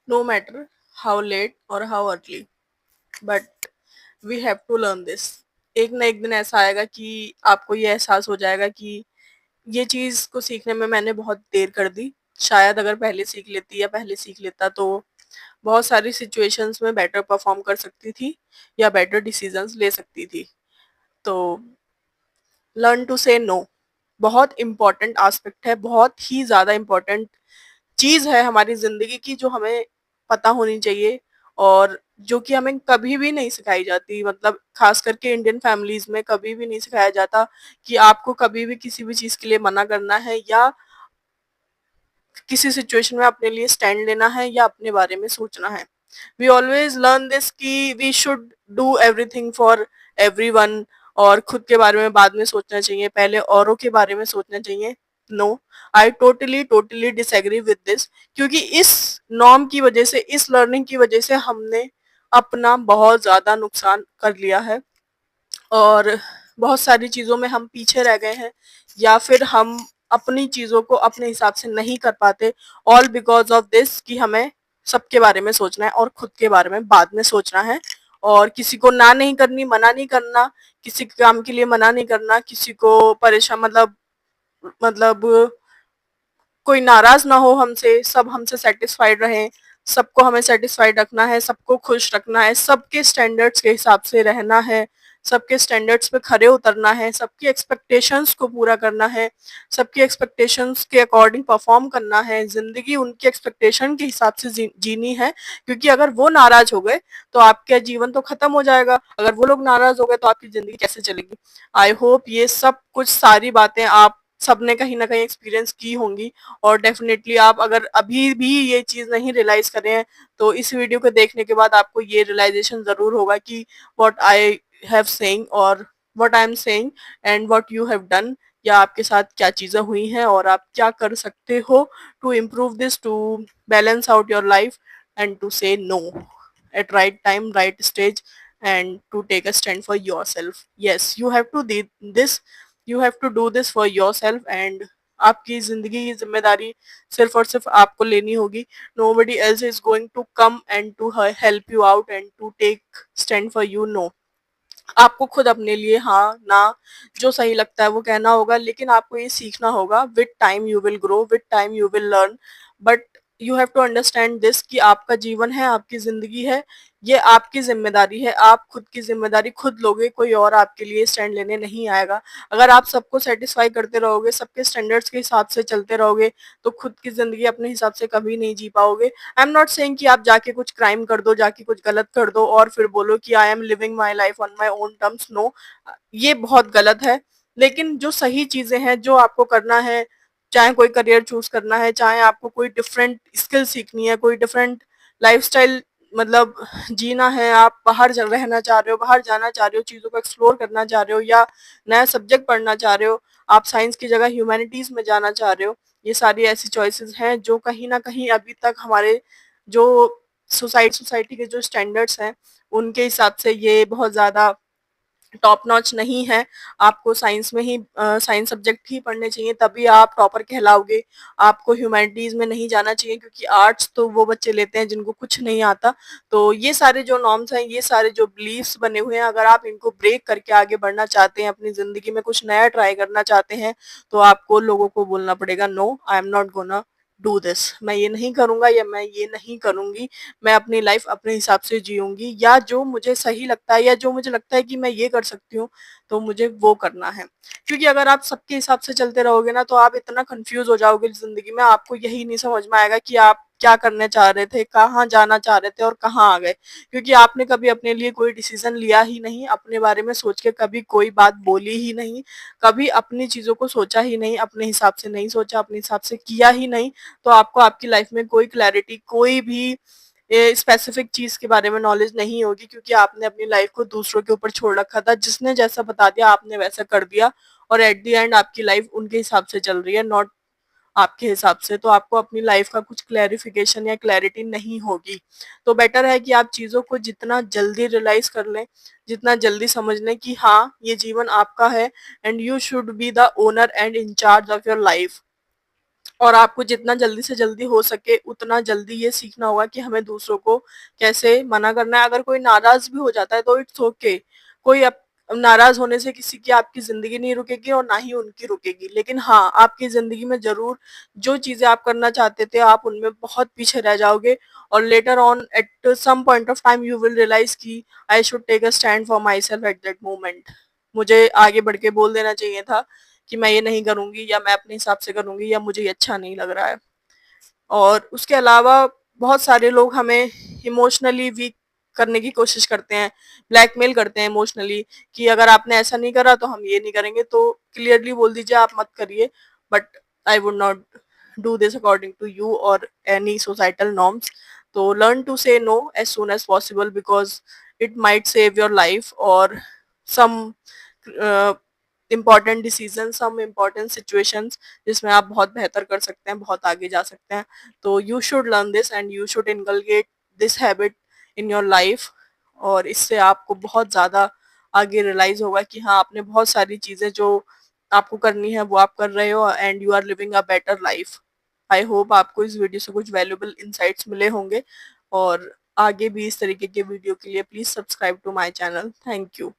no matter how late or how early, but we have to learn this. एक ना एक दिन ऐसा आएगा कि आपको ये एहसास हो जाएगा कि ये चीज को सीखने में मैंने बहुत देर कर दी। शायद अगर पहले सीख लेती या पहले सीख लेता तो बहुत सारी सिचुएशंस में बेटर परफॉर्म कर सकती थी या बेटर डिसीजंस ले सकती थी। तो लर्न टू से नो बहुत इंपॉर्टेंट एस्पेक्ट है, बहुत ही ज्यादा इंपॉर्टेंट चीज है हमारी जिंदगी की, जो हमें पता होनी चाहिए और जो कि हमें कभी भी नहीं सिखाई जाती। मतलब खास करके इंडियन फैमिलीज में कभी भी नहीं सिखाया जाता कि आपको कभी भी किसी भी चीज के लिए मना करना है या किसी सिचुएशन में अपने लिए स्टैंड लेना है या अपने बारे में सोचना है। वी ऑलवेज लर्न दिस कि we should do everything for everyone, और खुद के बारे में बाद में सोचना चाहिए, पहले औरों के बारे में सोचना चाहिए। No, I totally totally disagree with this, क्योंकि इस नॉर्म की वजह से, इस लर्निंग की वजह से हमने अपना बहुत ज्यादा नुकसान कर लिया है और बहुत सारी चीजों में हम पीछे रह गए हैं या फिर हम अपनी चीजों को अपने हिसाब से नहीं कर पाते, ऑल बिकॉज ऑफ दिस कि हमें सबके बारे में सोचना है और खुद के बारे में बाद में सोचना है। और किसी को ना नहीं करनी, मना नहीं करना, किसी के काम के लिए मना नहीं करना, किसी को परेशान मतलब कोई नाराज ना हो हमसे, सब हमसे सेटिस्फाइड रहें, सबको हमें सेटिस्फाइड रखना है, सबको खुश रखना है, सबके स्टैंडर्ड्स के हिसाब से रहना है, सबके स्टैंडर्ड्स पे खरे उतरना है, सबकी एक्सपेक्टेशंस को पूरा करना है, सबकी एक्सपेक्टेशंस के अकॉर्डिंग परफॉर्म करना है, जिंदगी उनकी एक्सपेक्टेशन के हिसाब से जीनी है। क्योंकि अगर वो नाराज हो गए तो आपका जीवन तो खत्म हो जाएगा, अगर वो लोग नाराज हो गए तो आपकी जिंदगी कैसे चलेगी। आई होप ये सब कुछ सारी बातें आप सबने कहीं ना कहीं एक्सपीरियंस की होंगी, और डेफिनेटली आप अगर अभी भी ये चीज नहीं रियलाइज कर रहे हैं तो इस वीडियो को देखने के बाद आपको ये रियलाइजेशन जरूर होगा कि व्हाट आई हैव सेइंग और what I am saying and what you have done, या आपके साथ क्या चीजें हुई हैं और आप क्या कर सकते हो to improve this, to balance out your life and to say no at right time, right stage, and to take a stand for yourself. Yes, you have to this, you have to do this for yourself, and आपकी जिंदगी की जिम्मेदारी सिर्फ और सिर्फ आपको लेनी होगी। nobody else is going to come and to help you out and to take stand for you, no। आपको खुद अपने लिए हाँ ना जो सही लगता है वो कहना होगा, लेकिन आपको ये सीखना होगा, with time you will grow, with time you will learn, but you have to understand this कि आपका जीवन है, आपकी जिंदगी है, ये आपकी जिम्मेदारी है, आप खुद की जिम्मेदारी खुद लोगे, कोई और आपके लिए स्टैंड लेने नहीं आएगा। अगर आप सबको सेटिस्फाई करते रहोगे, सबके स्टैंडर्ड्स के हिसाब से चलते रहोगे, तो खुद की जिंदगी अपने हिसाब से कभी नहीं जी पाओगे। आई एम नॉट सेइंग कि आप जाके कुछ क्राइम कर दो, जाके कुछ गलत कर दो और फिर बोलो कि I am living my life on my own terms, no, ये बहुत गलत है। लेकिन जो सही चीजें हैं जो आपको करना है, चाहे कोई करियर चूज करना है, चाहे आपको कोई डिफरेंट स्किल सीखनी है, कोई डिफरेंट लाइफस्टाइल मतलब जीना है, आप बाहर रहना चाह रहे हो, बाहर जाना चाह रहे हो, चीजों को एक्सप्लोर करना चाह रहे हो या नया सब्जेक्ट पढ़ना चाह रहे हो, आप साइंस की जगह ह्यूमैनिटीज में जाना चाह रहे हो, ये सारी ऐसी चॉइसेस हैं जो कहीं ना कहीं अभी तक हमारे जो सोसाइटी के जो स्टैंडर्ड्स हैं उनके हिसाब से ये बहुत ज्यादा टॉप नॉच नहीं है। आपको साइंस में ही साइंस सब्जेक्ट ही पढ़ने चाहिए, तभी आप टॉपर कहलाओगे। आपको ह्यूमैनिटीज में नहीं जाना चाहिए, क्योंकि आर्ट्स तो वो बच्चे लेते हैं जिनको कुछ नहीं आता। तो ये सारे जो नॉर्म्स हैं, ये सारे जो बिलीव्स बने हुए हैं, अगर आप इनको ब्रेक करके आगे बढ़ना चाहते हैं, अपनी जिंदगी में कुछ नया ट्राई करना चाहते हैं, तो आपको लोगों को बोलना पड़ेगा, no, I am not gonna do this, मैं ये नहीं करूंगा या मैं ये नहीं करूंगी। मैं अपनी लाइफ अपने हिसाब से जीऊंगी, या जो मुझे सही लगता है या जो मुझे लगता है कि मैं ये कर सकती हूँ तो मुझे वो करना है। क्योंकि अगर आप सबके हिसाब से चलते रहोगे ना तो आप इतना कंफ्यूज हो जाओगे जिंदगी में, आपको यही नहीं समझ में आएगा कि आप क्या करने चाह रहे थे, कहाँ जाना चाह रहे थे और कहाँ आ गए। क्योंकि आपने कभी अपने लिए कोई डिसीजन लिया ही नहीं, अपने बारे में सोच के कभी कोई बात बोली ही नहीं, कभी अपनी चीजों को सोचा ही नहीं, अपने हिसाब से नहीं सोचा, अपने हिसाब से किया ही नहीं। तो आपको आपकी लाइफ में कोई क्लैरिटी, कोई भी स्पेसिफिक चीज के बारे में नॉलेज नहीं होगी, क्योंकि आपने अपनी लाइफ को दूसरों के ऊपर छोड़ रखा था, जिसने जैसा बता दिया आपने वैसा कर दिया, और एट द एंड आपकी लाइफ उनके हिसाब से चल रही है, नॉट आपके हिसाब से। तो आपको अपनी लाइफ का कुछ क्लैरिफिकेशन या क्लैरिटी नहीं होगी। तो बेटर है कि आप चीजों को जितना जल्दी रियलाइज कर लें, जितना जल्दी समझ लें कि हाँ ये जीवन आपका है and you should be the owner and incharge of your life. और आपको जितना जल्दी से जल्दी हो सके उतना जल्दी ये सीखना होगा कि हमें दूसरों को कैसे मना करना है। अगर कोई नाराज़ भी हो जाता है तो इट्स ओके। कोई अप नाराज़ होने से किसी की आपकी ज़िंदगी नहीं रुकेगी और ना ही उनकी रुकेगी। लेकिन हाँ, आपकी ज़िंदगी में ज़रूर जो चीज़ें आप करना चाहते थे, आप उनमें बहुत पीछे रह जाओगे और later on at some point of time you will realise कि I should take a stand for myself at that moment. मुझे आगे बढ़ के बोल देना चाहिए था कि मैं ये नहीं करूँगी या मैं अपने हिसाब से करूँगी या मुझे ये अच्छा नहीं लग रहा है। और उसके अलावा बहुत सारे लोग हमें इमोशनली वीक करने की कोशिश करते हैं, ब्लैकमेल करते हैं इमोशनली कि अगर आपने ऐसा नहीं करा तो हम ये नहीं करेंगे। तो क्लियरली बोल दीजिए आप मत करिए, but I would not do this according to you और एनी सोसाइटल नॉर्म्स। तो learn to say no as soon as possible because it might save your life और some important decision, some important situations जिसमें आप बहुत बेहतर कर सकते हैं, बहुत आगे जा सकते हैं। तो you should learn this and you should inculcate this habit in your life. और इससे आपको बहुत ज़्यादा आगे रियलाइज़ होगा कि हाँ, आपने बहुत सारी चीज़ें जो आपको करनी है वो आप कर रहे हो and you are living a better life. I hope आपको इस वीडियो से कुछ वैल्यूएबल इनसाइट्स मिले होंगे और आगे भी इस तरीके के वीडियो के लिए please subscribe to my channel. Thank you.